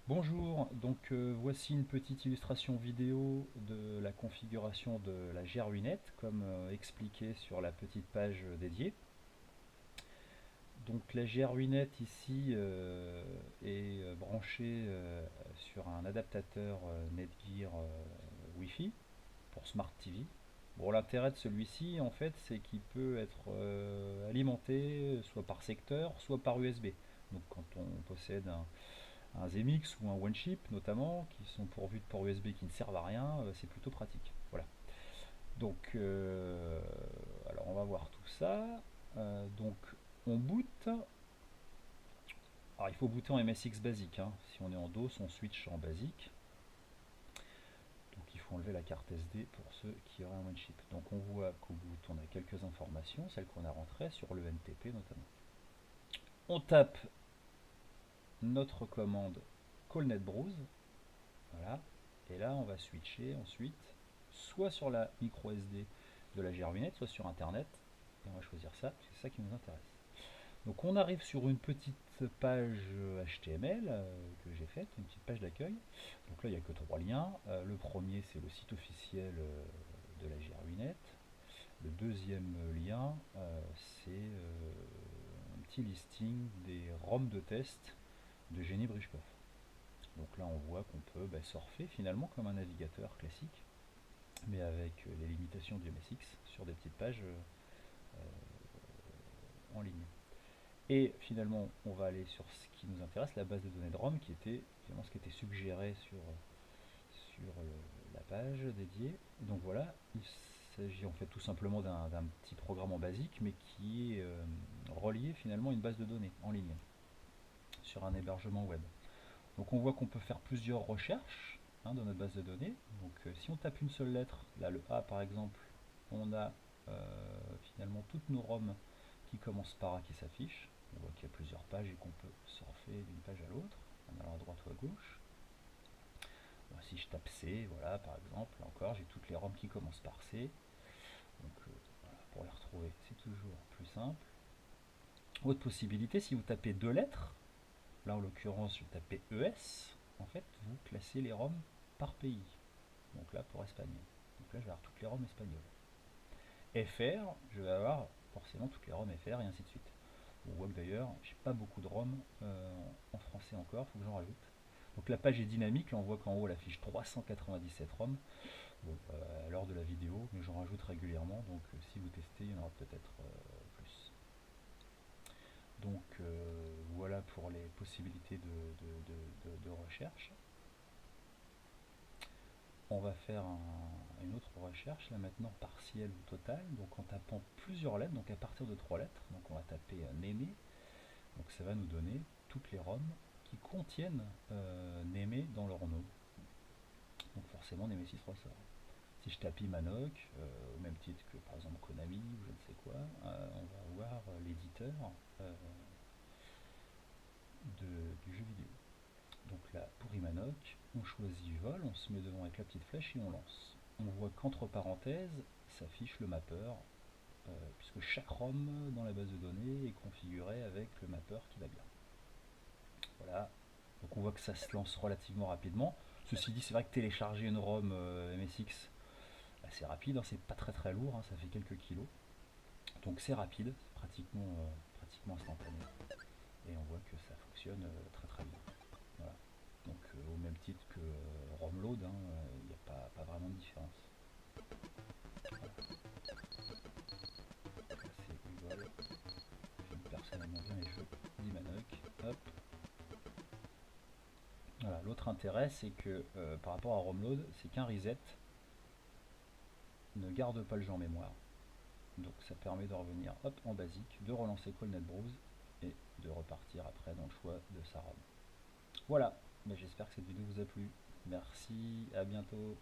Bonjour, voici une petite illustration vidéo de la configuration de la GRUNet comme expliqué sur la petite page dédiée. Donc la GRUNet ici est branchée sur un adaptateur Netgear Wi-Fi pour Smart TV. Bon, l'intérêt de celui-ci en fait c'est qu'il peut être alimenté soit par secteur soit par USB. Donc quand on possède un Zemix ou un OneChip notamment, qui sont pourvus de ports USB qui ne servent à rien, c'est plutôt pratique. Voilà. Donc, alors on va voir tout ça. Donc, on boot. Alors, il faut booter en MSX basique, hein. Si on est en DOS, on switch en basique. Donc, il faut enlever la carte SD pour ceux qui auraient un OneChip. Donc, on voit qu'au boot, on a quelques informations, celles qu'on a rentrées sur le NTP notamment. On tape notre commande callnetbrowse. Voilà. Et là, on va switcher ensuite soit sur la micro SD de la GRUNet, soit sur Internet. Et on va choisir ça, c'est ça qui nous intéresse. Donc on arrive sur une petite page HTML que j'ai faite, une petite page d'accueil. Donc là, il n'y a que trois liens. Le premier, c'est le site officiel de la GRUNet. Le deuxième lien, c'est un petit listing des ROM de test de Jenny Brijkov. Donc là, on voit qu'on peut surfer finalement comme un navigateur classique, mais avec les limitations du MSX sur des petites pages en ligne. Et finalement, on va aller sur ce qui nous intéresse, la base de données de ROM, qui était finalement ce qui était suggéré sur la page dédiée. Et donc voilà, il s'agit en fait tout simplement d'un petit programme en basique, mais qui est relié finalement à une base de données en ligne, sur un hébergement web. Donc on voit qu'on peut faire plusieurs recherches dans notre base de données. Donc si on tape une seule lettre, là le A par exemple, on a finalement toutes nos ROM qui commencent par A qui s'affichent. On voit qu'il y a plusieurs pages et qu'on peut surfer d'une page à l'autre, en allant à droite ou à gauche. Bon, si je tape C, voilà par exemple, là encore j'ai toutes les ROM qui commencent par C. Donc voilà, pour les retrouver c'est toujours plus simple. Autre possibilité, si vous tapez deux lettres, là en l'occurrence je vais taper ES, en fait vous classez les ROM par pays. Donc là pour Espagne. Donc là je vais avoir toutes les ROM espagnoles. FR, je vais avoir forcément toutes les ROM FR et ainsi de suite. On voit que d'ailleurs j'ai pas beaucoup de ROM en français encore, il faut que j'en rajoute. Donc la page est dynamique, là on voit qu'en haut elle affiche 397 ROM. Bon, à l'heure de la vidéo, mais j'en rajoute régulièrement, donc si vous testez, il y en aura peut-être plus. Donc voilà pour les possibilités de recherche. On va faire une autre recherche, là maintenant partielle ou totale, donc en tapant plusieurs lettres, donc à partir de trois lettres. Donc on va taper Némé, donc ça va nous donner toutes les ROM qui contiennent Némé dans leur nom. Donc forcément Nemesis ressort. Si je tape Imanoc, au même titre que par exemple Konami ou je ne sais quoi, on va avoir l'éditeur du jeu vidéo. Donc là, pour Imanoc, on choisit vol, on se met devant avec la petite flèche et on lance. On voit qu'entre parenthèses s'affiche le mapper, puisque chaque ROM dans la base de données est configuré avec le mapper qui va bien. Voilà, donc on voit que ça se lance relativement rapidement. Ceci dit, c'est vrai que télécharger une ROM MSX, c'est rapide, hein, c'est pas très très lourd, hein, ça fait quelques kilos. Donc c'est rapide, c'est pratiquement instantané. Et on voit que ça fonctionne très très bien. Voilà. Donc au même titre que ROMload, il n'y a pas vraiment de différence. Voilà. C'est rigolo. J'aime personnellement bien les jeux d'Imanoc. Hop. Voilà. L'autre intérêt, c'est que par rapport à ROMload, c'est qu'un reset ne garde pas le jeu en mémoire. Donc ça permet de revenir hop en basique, de relancer callnetbrowse et de repartir après dans le choix de sa ROM. Voilà, j'espère que cette vidéo vous a plu. Merci, à bientôt.